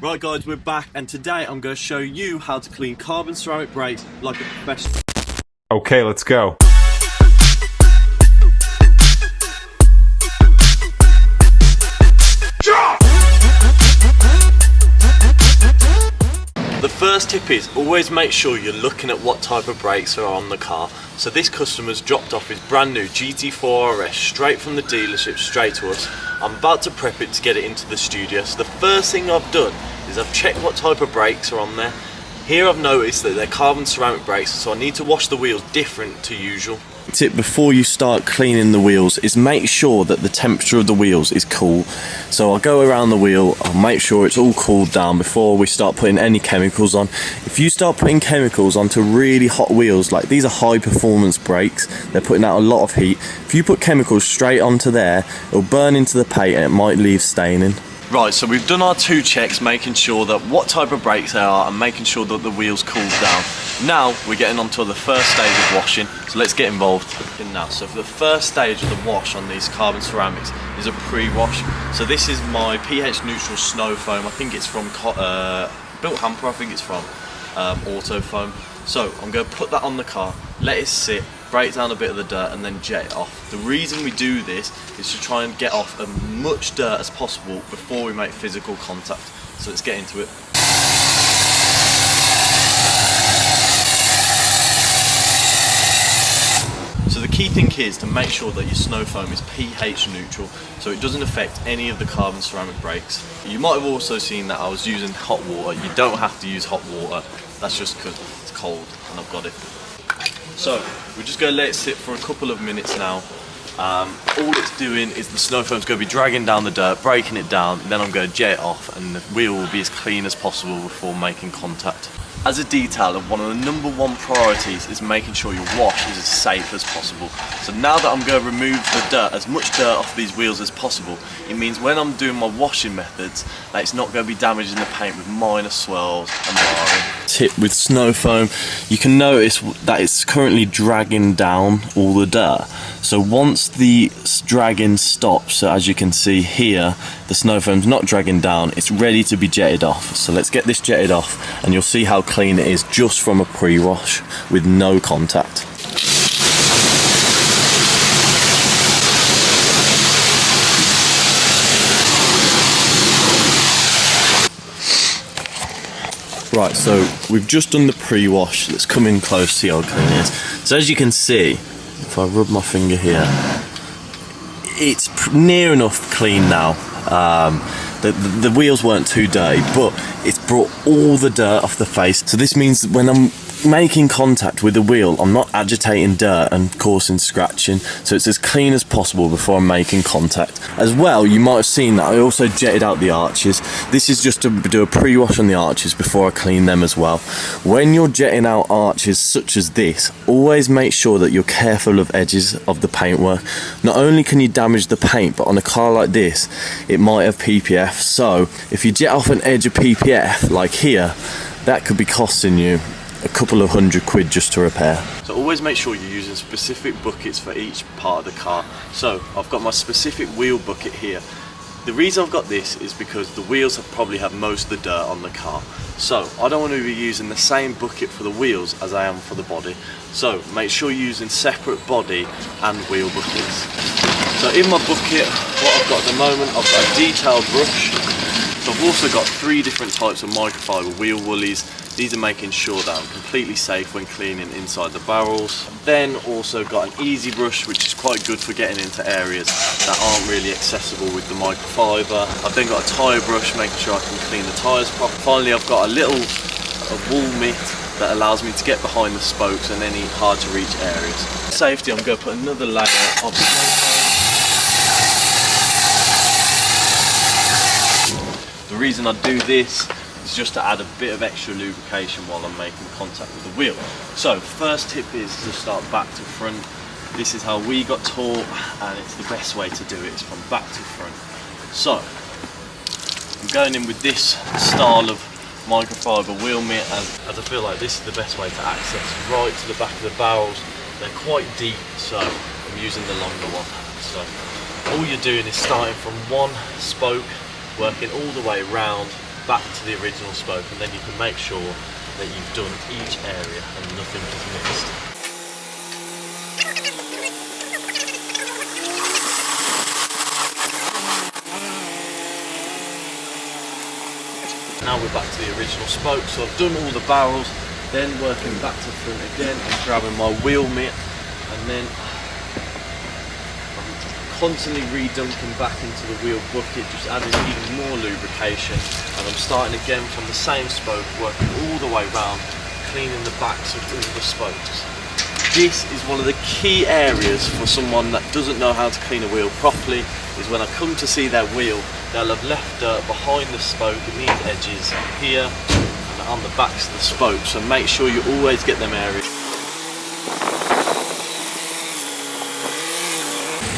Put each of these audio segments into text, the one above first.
Right guys, we're back and today I'm going to show you how to clean carbon ceramic brakes like a professional. Okay, let's go. The first tip is always make sure you're looking at what type of brakes are on the car. So this customer's dropped off his brand new GT4 RS straight from the dealership straight to us. I'm about to prep it to get it into the studio. So the first thing I've done is I've checked what type of brakes are on there. Here I've noticed that they're carbon ceramic brakes, so I need to wash the wheels different to usual. Tip before you start cleaning the wheels is make sure that the temperature of the wheels is cool. So I'll go around the wheel, I'll make sure it's all cooled down before we start putting any chemicals on. If you start putting chemicals onto really hot wheels, like these are high performance brakes, they're putting out a lot of heat. If you put chemicals straight onto there, it'll burn into the paint and it might leave staining. Right, so we've done our two checks, making sure that what type of brakes they are and making sure that the wheels cooled down. Now we're getting on to the first stage of washing, so let's get involved in now. So for the first stage of the wash on these carbon ceramics is a pre-wash. So this is my pH neutral snow foam. I think it's from Built Hamper, I think it's from Auto Foam. So I'm going to put that on the car, let it sit, break down a bit of the dirt and then jet it off. The reason we do this is to try and get off as much dirt as possible before we make physical contact. So let's get into it. So the key thing here is to make sure that your snow foam is pH neutral so it doesn't affect any of the carbon ceramic brakes. You might have also seen that I was using hot water. You don't have to use hot water, that's just because it's cold and I've got it. So we're just going to let it sit for a couple of minutes now. All it's doing is the snow foam's going to be dragging down the dirt, breaking it down, then I'm going to jet it off and the wheel will be as clean as possible before making contact. As a detailer, one of the #1 priorities is making sure your wash is as safe as possible. So now that I'm going to remove the dirt, as much dirt off these wheels as possible, it means when I'm doing my washing methods that it's not going to be damaging the paint with minor swirls and marring. Tip with snow foam, you can notice that it's currently dragging down all the dirt. So once the dragging stops, so as you can see here, the snow foam's not dragging down, it's ready to be jetted off. So let's get this jetted off and you'll see how clean it is just from a pre-wash with no contact. Right, so we've just done the pre-wash. Let's come in close, see how clean it is. So as you can see, if I rub my finger here, it's near enough clean now. The wheels weren't too dirty, but it's brought all the dirt off the face. So this means that when I'm making contact with the wheel, I'm not agitating dirt and causing scratching, so it's as clean as possible before I'm making contact. As well, you might have seen that I also jetted out the arches. This is just to do a pre-wash on the arches before I clean them as well. When you're jetting out arches such as this, always make sure that you're careful of edges of the paintwork. Not only can you damage the paint, but on a car like this, it might have PPF, so if you jet off an edge of PPF, like here, that could be costing you a couple of £100 just to repair. So always make sure you're using specific buckets for each part of the car. So I've got my specific wheel bucket here. The reason I've got this is because the wheels probably have most of the dirt on the car. So I don't want to be using the same bucket for the wheels as I am for the body. So make sure you're using separate body and wheel buckets. So in my bucket, what I've got at the moment, I've got a detailed brush. So I've also got 3 different types of microfiber wheel woolies. These are making sure that I'm completely safe when cleaning inside the barrels. Then also got an easy brush, which is quite good for getting into areas that aren't really accessible with the microfiber. I've then got a tyre brush, making sure I can clean the tyres properly. Finally, I've got a wool mitt that allows me to get behind the spokes and any hard to reach areas. For safety, I'm going to put another layer of snow foam. The reason I do this is just to add a bit of extra lubrication while I'm making contact with the wheel. So first tip is to start back to front. This is how we got taught and it's the best way to do it, is from back to front. So I'm going in with this style of microfiber wheel mitt as I feel like this is the best way to access right to the back of the barrels. They're quite deep, so I'm using the longer one. So all you're doing is starting from one spoke, working all the way round back to the original spoke, and then you can make sure that you've done each area and nothing is missed. Now we're back to the original spoke, so I've done all the barrels, then working back to front again and grabbing my wheel mitt, and then I'm constantly re-dunking back into the wheel bucket, just adding even more lubrication, and I'm starting again from the same spoke, working all the way round, cleaning the backs of all the spokes. This is one of the key areas for someone that doesn't know how to clean a wheel properly, is when I come to see their wheel, they'll have left dirt behind the spoke in these edges here and on the backs of the spoke, so make sure you always get them areas.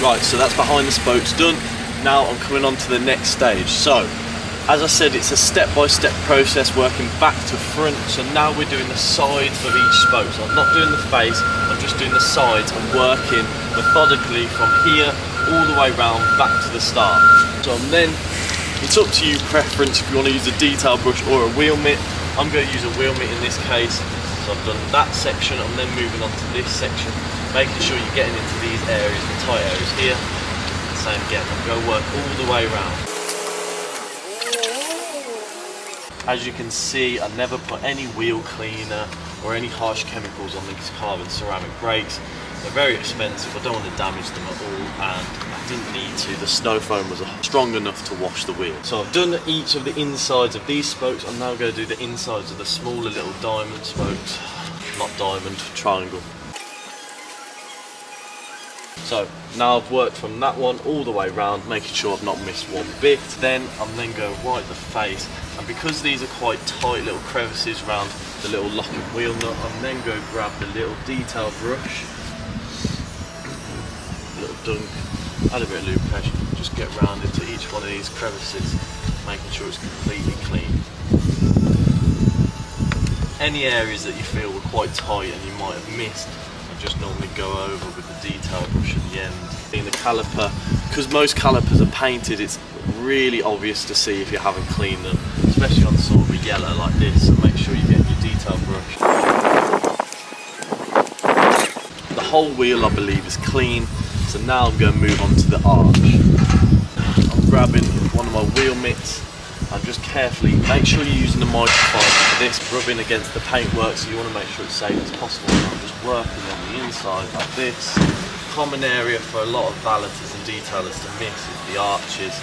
Right, so that's behind the spokes done. Now I'm coming on to the next stage. So, as I said, it's a step-by-step process working back to front, so now we're doing the sides of each spoke. So I'm not doing the face, I'm just doing the sides and working methodically from here all the way round back to the start. So then, it's up to you preference if you want to use a detail brush or a wheel mitt. I'm going to use a wheel mitt in this case. So I've done that section, I'm then moving on to this section, making sure you're getting into these areas, the tight areas here. Same again, I'm going to work all the way round. As you can see, I never put any wheel cleaner or any harsh chemicals on these carbon ceramic brakes. They're very expensive, I don't want to damage them at all, and I didn't need to. The snow foam was strong enough to wash the wheel. So I've done each of the insides of these spokes. I'm now going to do the insides of the smaller little diamond spokes. Not diamond, triangle. So now I've worked from that one all the way around, making sure I've not missed one bit. Then I'm then going to wipe the face, and because these are quite tight little crevices around the little locking wheel nut, I'm then going to grab the little detail brush, little dunk, add a bit of lubrication, just get round into each one of these crevices, making sure it's completely clean. Any areas that you feel were quite tight and you might have missed, just normally go over with the detail brush at the end. In the caliper, because most calipers are painted, it's really obvious to see if you haven't cleaned them, especially on sort of a yellow like this, so make sure you get your detail brush. The whole wheel, I believe, is clean, so now I'm going to move on to the arch. I'm grabbing one of my wheel mitts. I'm just carefully, make sure you're using the microfiber for this, rubbing against the paintwork, so you want to make sure it's safe as possible. And I'm just working on the inside like this. Common area for a lot of valeters and detailers to miss is the arches.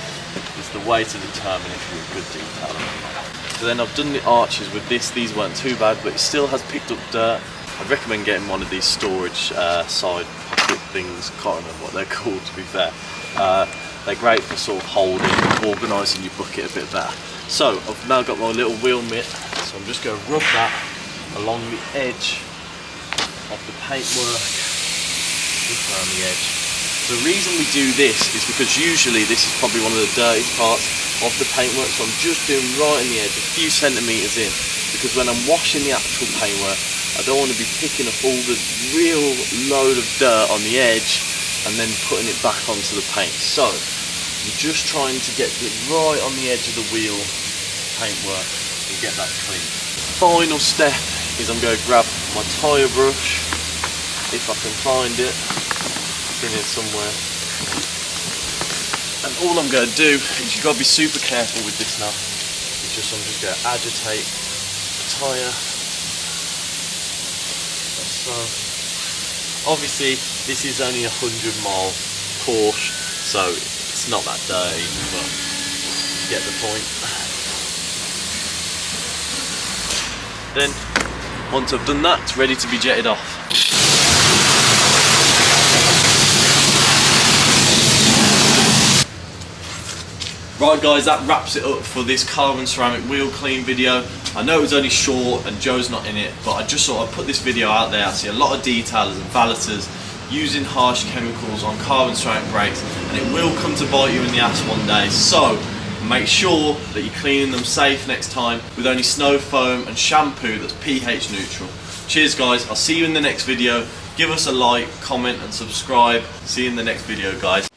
It's the way to determine if you're a good detailer or not. So then I've done the arches with this. These weren't too bad, but it still has picked up dirt. I'd recommend getting one of these storage side pocket things. I can't remember what they're called, to be fair. They're great for sort of holding, organising your bucket a bit better. So I've now got my little wheel mitt, so I'm just going to rub that along the edge of the paintwork, just around the edge. The reason we do this is because usually this is probably one of the dirtiest parts of the paintwork, so I'm just doing right in the edge, a few centimetres in, because when I'm washing the actual paintwork, I don't want to be picking up all the real load of dirt on the edge and then putting it back onto the paint. So I'm just trying to get it right on the edge of the wheel paintwork and get that clean. Final step is I'm going to grab my tyre brush, if I can find it. It's in here somewhere. And all I'm going to do is you've got to be super careful with this now. I'm just going to agitate the tyre. So obviously this is only a 100-mile Porsche, so it's not that dirty, but you get the point. Then once I've done that, it's ready to be jetted off. Right guys, that wraps it up for this carbon ceramic wheel clean video. I know it was only short and Joe's not in it, but I just thought I'd put this video out there. I see a lot of detailers and valeters using harsh chemicals on carbon ceramic brakes, and it will come to bite you in the ass one day. So make sure that you're cleaning them safe next time with only snow foam and shampoo that's pH neutral. Cheers guys, I'll see you in the next video. Give us a like, comment and subscribe. See you in the next video guys.